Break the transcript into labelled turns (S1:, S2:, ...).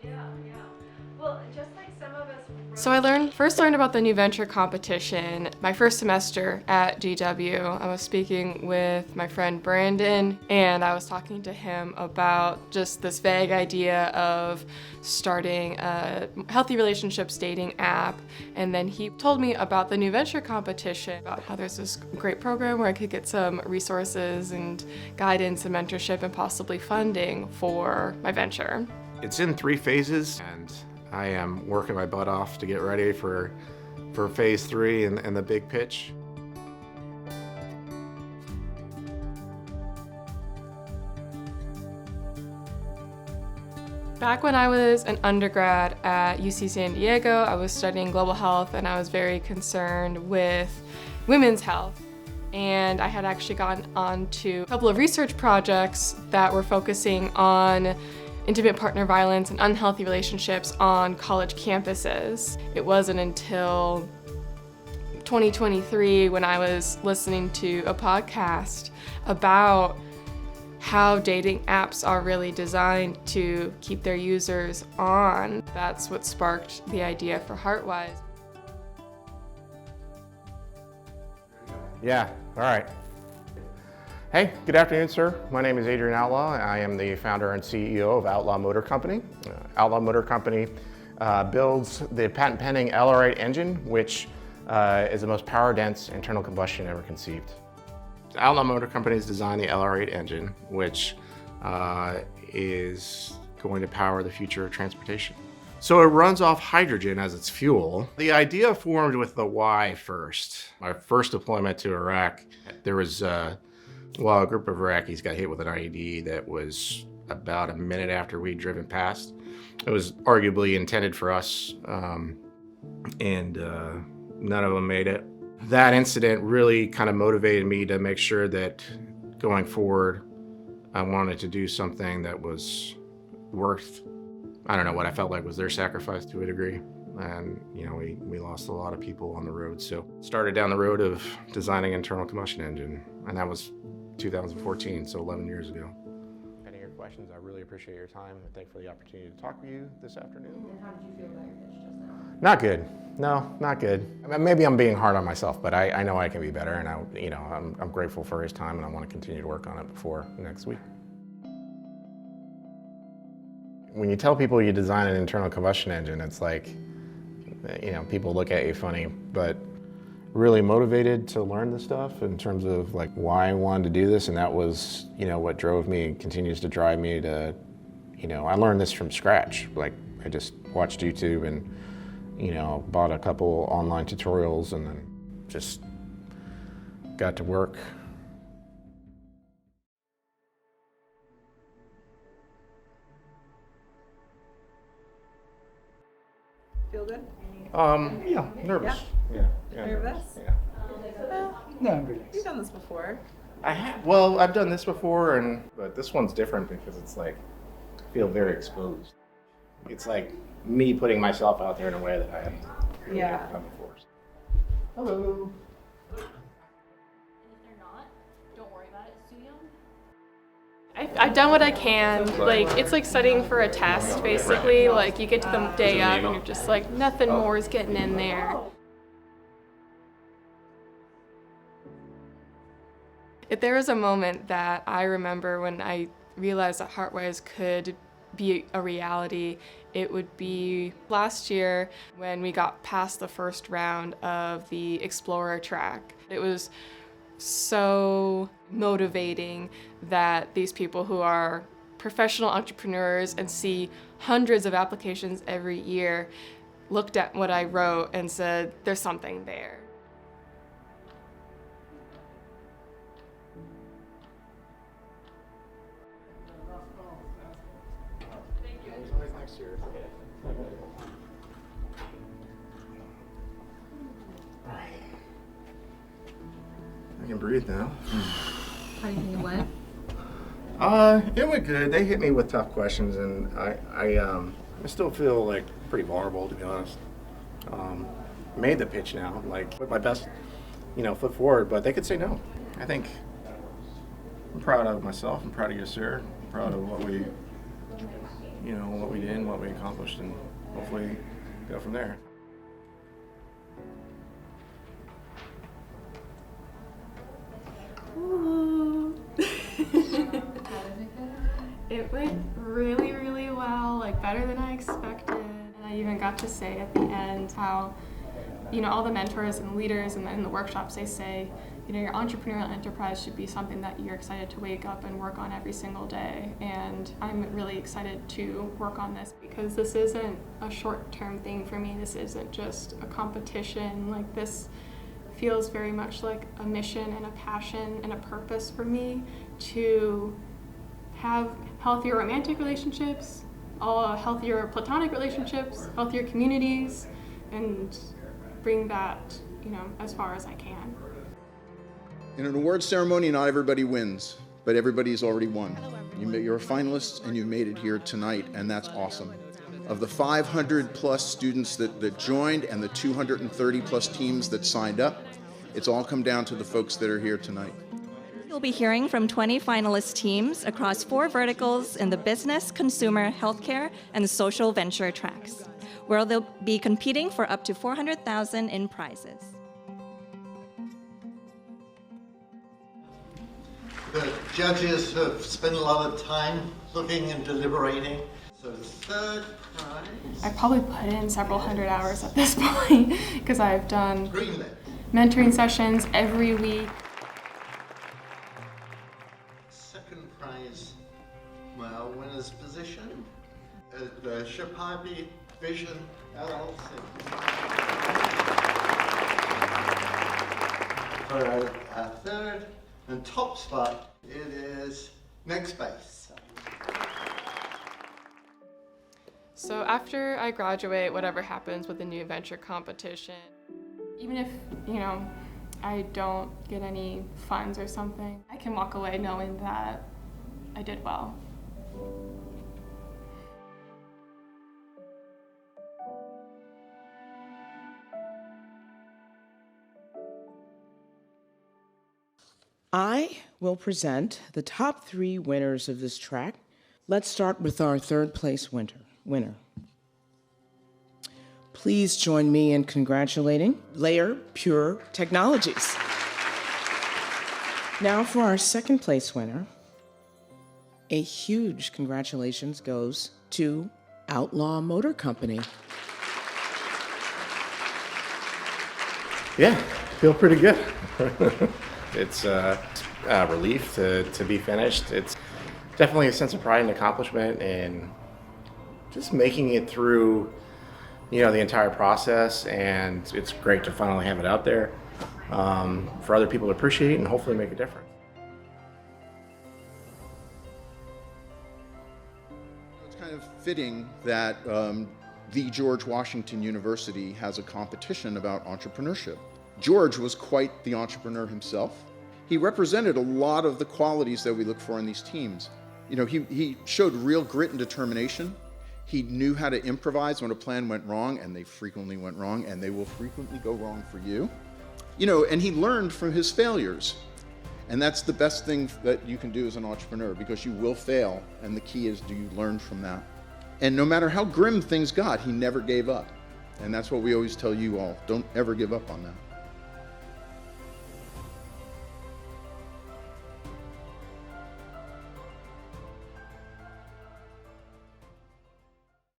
S1: Yeah, yeah. Well, just like some of us.
S2: So I first learned about the new venture competition my first semester at GW. I was speaking with my friend Brandon, and I was talking to him about just this vague idea of starting a healthy relationships dating app. And then he told me about the new venture competition, about how there's this great program where I could get some resources and guidance and mentorship and possibly funding for my venture.
S3: It's in 3 phases, and I am working my butt off to get ready for phase 3 and the big pitch.
S2: Back when I was an undergrad at UC San Diego, I was studying global health and I was very concerned with women's health. And I had actually gotten onto a couple of research projects that were focusing on intimate partner violence and unhealthy relationships on college campuses. It wasn't until 2023 when I was listening to a podcast about how dating apps are really designed to keep their users on. That's what sparked the idea for Heartwise.
S3: Yeah, all right. Hey, good afternoon, sir. My name is Adrian Outlaw. I am the founder and CEO of Outlaw Motor Company. Outlaw Motor Company builds the patent-pending LR8 engine, which is the most power-dense internal combustion ever conceived. Outlaw Motor Company has designed the LR8 engine, which is going to power the future of transportation. So it runs off hydrogen as its fuel. The idea formed with the why first. My first deployment to Iraq, there was a group of Iraqis got hit with an IED that was about a minute after we'd driven past. It was arguably intended for us, and none of them made it. That incident really kind of motivated me to make sure that going forward, I wanted to do something that was worth, I don't know, what I felt like was their sacrifice to a degree. And, you know, we lost a lot of people on the road. So started down the road of designing internal combustion engine, and that was 2014, so 11 years ago. Any of your questions, I really appreciate your time. And thank you for the opportunity to talk with you this afternoon.
S1: And how did you feel about your pitch just now?
S3: Not good. No, not good. I mean, maybe I'm being hard on myself, but I know I can be better, and I'm grateful for his time, and I want to continue to work on it before next week. When you tell people you design an internal combustion engine, it's like, people look at you funny, but really motivated to learn this stuff in terms of like why I wanted to do this, and that was, what drove me and continues to drive me to, I learned this from scratch. Like I just watched YouTube and, bought a couple online tutorials and then just got to work.
S1: Feel good?
S4: Yeah.
S3: Nervous.
S1: Yeah.
S3: Yeah.
S1: Nervous?
S3: Yeah.
S4: No, I'm relaxed.
S1: You've done this before.
S3: I've done this before, but this one's different because it's like, I feel very exposed. It's like me putting myself out there in a way that I haven't really
S1: Yeah.
S3: ever done before. Hello.
S5: And if they're not, don't worry about it. It's too young.
S2: I've done what I can. Like, it's like studying for a test, basically. Like, you get to the day of and you're just like, nothing more is getting in there. There was a moment that I remember when I realized that Heartwise could be a reality. It would be last year when we got past the first round of the Explorer track. It was so motivating that these people who are professional entrepreneurs and see hundreds of applications every year looked at what I wrote and said, there's something there.
S3: I can breathe now.
S1: How do you think it went?
S3: It went good. They hit me with tough questions, and I still feel like pretty vulnerable, to be honest. Made the pitch now, like put my best, foot forward, but they could say no. I think I'm proud of myself. I'm proud of you, sir. I'm proud of what what we did and what we accomplished, and hopefully go from there.
S2: Ooh. It went really, really well, like better than I expected. And I even got to say at the end how, all the mentors and leaders and in the workshops, they say, your entrepreneurial enterprise should be something that you're excited to wake up and work on every single day. And I'm really excited to work on this because this isn't a short-term thing for me. This isn't just a competition. Like, this feels very much like a mission and a passion and a purpose for me to have healthier romantic relationships, healthier platonic relationships, healthier communities, and bring that, as far as I can.
S6: In an award ceremony, not everybody wins, but everybody's already won. You're finalists and you made it here tonight, and that's awesome. Of the 500 plus students that joined and the 230 plus teams that signed up, it's all come down to the folks that are here tonight.
S7: You'll be hearing from 20 finalist teams across 4 verticals in the business, consumer, healthcare, and social venture tracks, where they'll be competing for up to $400,000 in prizes.
S8: The judges have spent a lot of time looking and deliberating. So the third prize.
S2: I probably put in several hundred hours at this point because I've done
S8: Greenlit.
S2: mentoring sessions every week.
S8: Second prize, well, winner's position at the Shapabi Vision LLC. For our third and top spot, it is Next Base.
S2: So after I graduate, whatever happens with the new venture competition, even if, I don't get any funds or something, I can walk away knowing that I did well.
S9: I will present the top 3 winners of this track. Let's start with our third place winner. Please join me in congratulating Layer Pure Technologies. Now for our second place winner, a huge congratulations goes to Outlaw Motor Company.
S3: Yeah, feel pretty good. It's a relief to be finished. It's definitely a sense of pride and accomplishment, and just making it through, the entire process. And it's great to finally have it out there for other people to appreciate and hopefully make a difference.
S6: It's kind of fitting that the George Washington University has a competition about entrepreneurship. George was quite the entrepreneur himself. He represented a lot of the qualities that we look for in these teams. He showed real grit and determination. He knew how to improvise when a plan went wrong, and they frequently went wrong, and they will frequently go wrong for you. And he learned from his failures. And that's the best thing that you can do as an entrepreneur, because you will fail, and the key is, do you learn from that? And no matter how grim things got, he never gave up. And that's what we always tell you all, don't ever give up on that.